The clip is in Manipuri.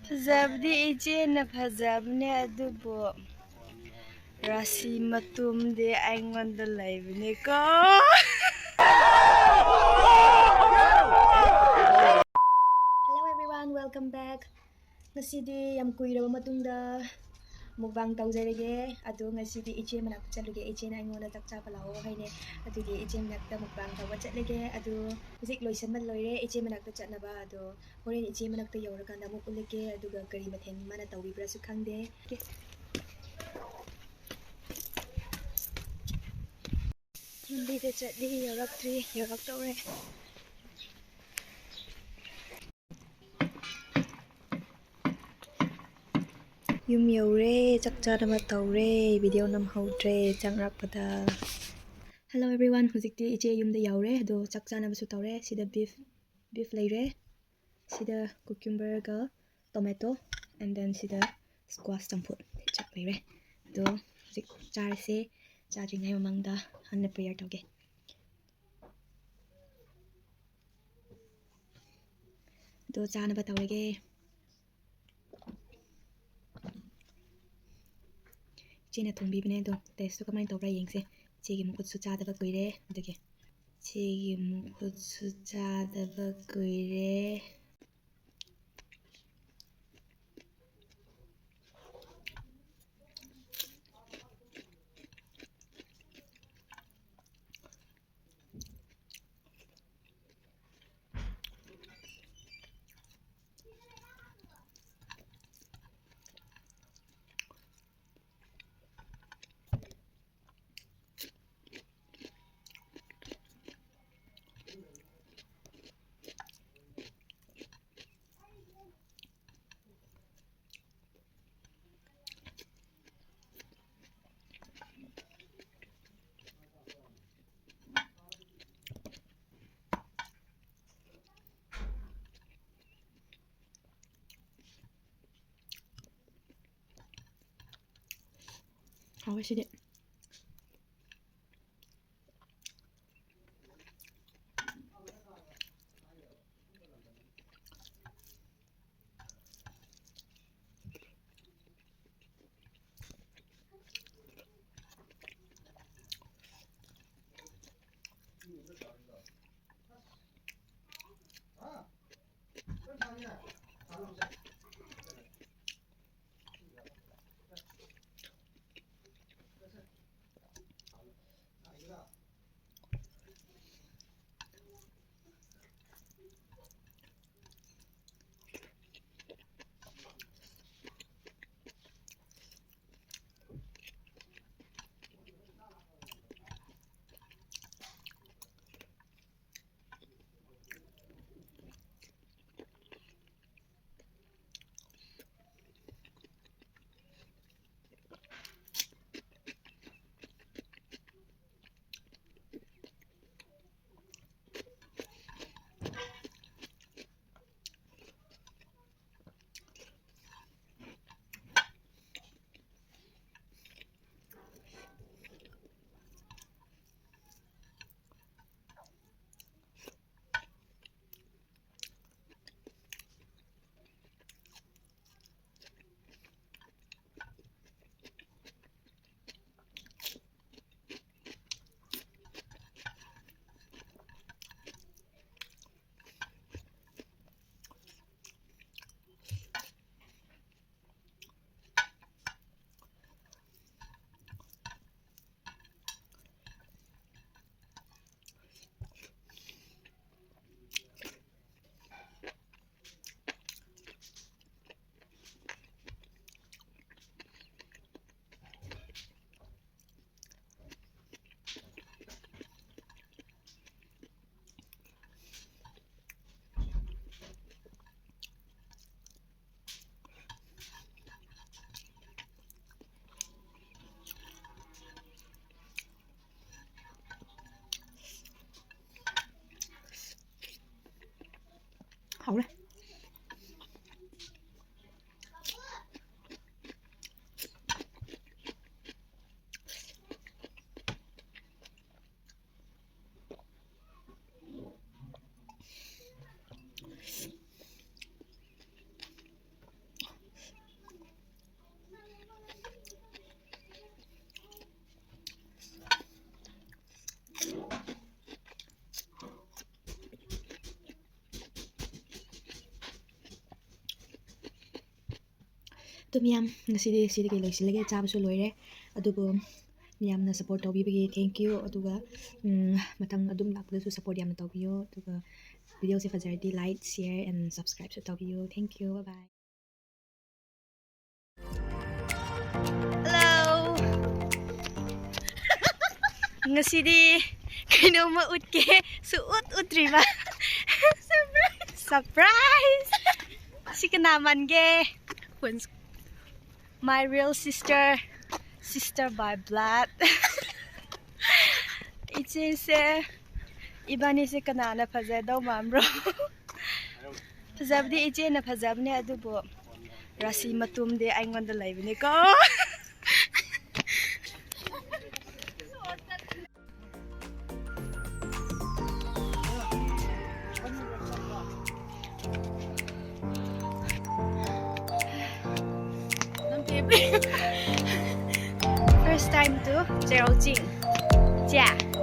Fazabdi ichena fazabne adubo rasi matumde aingonda laibne ko. Hello everyone, welcome back. Ngasidi yam kuiraba matungda mukbang tawjarege adu ngasidi iche manak chatluge iche na aingonda chak chapa lao haine adugi iche manakta mukbang tawa chatlege adu huzik loisan mat loire iche manakta chatnaba adu horen iche manakta yawrakanda amuk ulege aduga kari mathen mana tawibra su khangde lambida chatli yawraktri yawraktawre yum yawre chakchanaba tawre video namhaudre changrakpada. Hello everyone, huzikti iche yumda yawre ado chakchanaba su tawre sida beef leire sida cucumber ga tomato and then sida squash champut chak leire ado huzik charse chadringai mamangda hanna prayer tawge ado chanaba tawrege ichena thongbibine ado taste kamai tawra yengse ichegi mukhutsu chadaba kuire adage ichegi mukhutsu chadaba kuire 하와시대 ꯇꯣ ꯃꯤꯌꯥꯝ ꯉꯁꯤꯗꯤ ꯁꯤꯗꯒꯤ ꯂꯣꯏꯁꯤꯜꯂꯒꯦ ꯆꯥꯕꯁꯨ ꯂꯣꯏꯔꯦ ꯑꯗꯨꯕꯨ ꯃꯤꯌꯥꯝꯅ ꯁꯞꯄꯣꯔꯠ ꯇꯧꯕꯤꯕꯒꯤ ꯊꯦꯡꯛ ꯌꯨ ꯑꯗꯨꯒ ꯃꯊꯪ ꯑꯗꯨꯝ ꯂꯥꯛꯄꯗꯁꯨ ꯁꯞꯄꯣꯔꯠ ꯌꯥꯝꯅ ꯇꯧꯕꯤꯌꯣ ꯑꯗꯨꯒ ꯚꯤꯗꯤꯑꯣꯁꯦ ꯐꯖꯔꯗꯤ ꯂꯥꯏꯛ ꯁꯤꯌꯔ ꯑꯦꯟ ꯁꯕꯁꯀ꯭ꯔꯥꯏꯕꯁꯨ ꯇꯧꯕꯤꯌꯣ ꯊꯦꯡꯛ ꯌꯨ ꯕꯥꯏ ꯍꯜꯂꯣ ꯉꯁꯤꯗꯤ ꯀꯩꯅꯣꯝꯃ ꯎꯠꯀꯦ ꯎꯠꯇ꯭ꯔꯤꯕ ꯁꯔꯄ꯭ꯔꯥꯏꯖ ꯁꯤ ꯀꯅꯥ ꯃꯥꯟꯒꯦ my real sister by blood 이제세 이반이세 그나나 파자도 맘로 파자브디 이제나 파자브네 아두보 라시 마툼데 아잉건데 라이브니까 First time to Geraldine. Yeah.